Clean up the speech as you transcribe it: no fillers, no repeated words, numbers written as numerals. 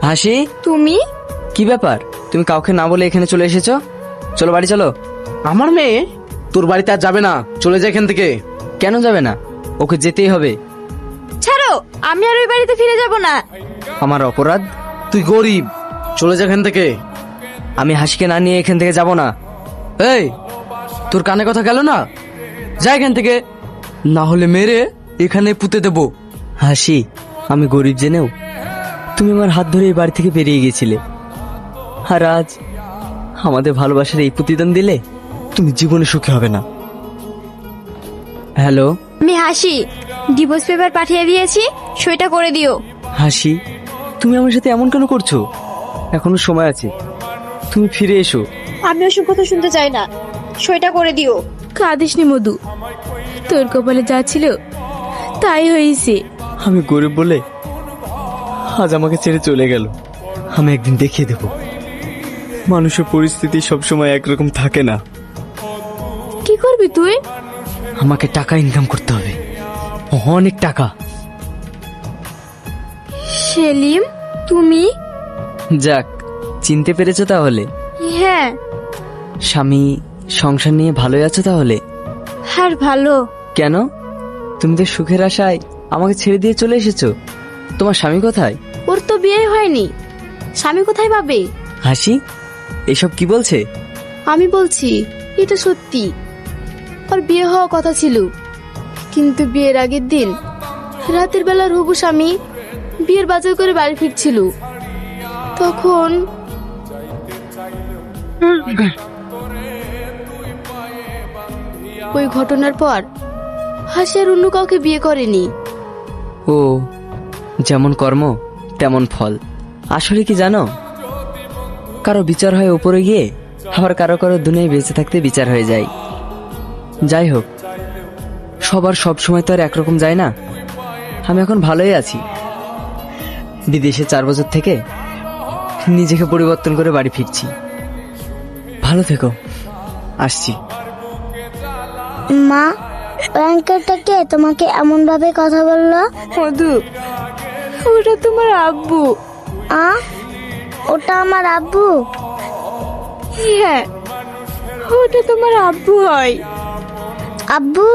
হাসি, তুমি? কি ব্যাপার? তুমি কাউকে না বলে এখানে চলে এসেছো? চলো বাড়ি চলো। আমার মেয়ে তোর বাড়িতে আর যাবে না, চলে যায় এখান থেকে। কেন যাবে না? ওকে যেতেই হবে। ছাড়ো, আমি আর ওই বাড়িতে ফিরে যাব না। আমার অপরাধ? তুই গরিব, চলে যা এখান থেকে। আমি হাসিকে না নিয়ে এখান থেকে যাব না। এই, তোর কানে কথা গেল না? যা এখান থেকে, না হলে মেরে এখানে পুঁতে দেবো। হাসি, আমি গরিব জেনেও তুমি আমার হাত ধরে এই বাড়ি থেকে বেরিয়ে গেছিলে, আর আজ আমাদের ভালোবাসার এই প্রতিদান দিলে তুমি জীবনে সুখী হবে না। হ্যালো আমি হাসি, ডিভোর্স পেপার পাঠিয়ে দিয়েছি, সইটা করে দিও। হাসি, তুমি আমার সাথে এমন কেন করছো? এখনো সময় আছে, তুমি ফিরে এসো। আমি ওসব কথা শুনতে চাই না, সইটা করে দিও। কাঁদিসনি মধু, তোর কপালে যা ছিল তাই হয়েছে। আমি গরিব বলে আজ আমাকে ছেড়ে চলে গেল। আমি একদিন দেখিয়ে দেব মানুষের পরিস্থিতি সবসময় একরকম থাকে না। কি করবি তুই? আমাকে টাকা ইনকাম করতে হবে, অনেক টাকা। সেলিম, তুমি? যাক, চিনতে পেরেছো তাহলে? হ্যাঁ। স্বামী সংসার নিয়ে ভালোই আছো তাহলে? আর ভালো। কেন, তুমি তো সুখের আশায় আমাকে ছেড়ে দিয়ে চলে এসেছো। তোমার স্বামী কোথায়? ওর তো বিয়ে হয়নি, স্বামী কোথায় পাবে? হাসি, এসব কি বলছে? আমি বলছি এটা সত্যি। ওর বিয়ে হওয়ার কথা ছিল, কিন্তু বিয়ের আগের দিন রাতের বেলা হবু স্বামী বিয়ের বাজার করে বাড়ি ফিরছিল, তখন ওই ঘটনার পর হাসি আর অন্য কাউকে বিয়ে করেনি। ও, যেমন কর্ম তেমন ফল। আসলে কি জানো, কারো বিচার হয় উপরে গিয়ে, আবার কারো কারো দুনিয়ায় বেঁচে থাকতে বিচার হয়ে যায়। যাই হোক, সবার সব সময় তো আর একরকম যায় না। আমি এখন ভালোই আছি। বিদেশে 4 বছর থেকে নিজেকে পরিবর্তন করে বাড়ি ফিরছি। ভালো থেকো, আসছি। মা, অ্যাঙ্কেলটা কে তোমাকে এমন ভাবে কথা বললো? মধু, ওটা তোমার আব্বু। ওটা আমার আব্বু? হ্যাঁ, ওটা তোমার আব্বু হয়। আব্বু?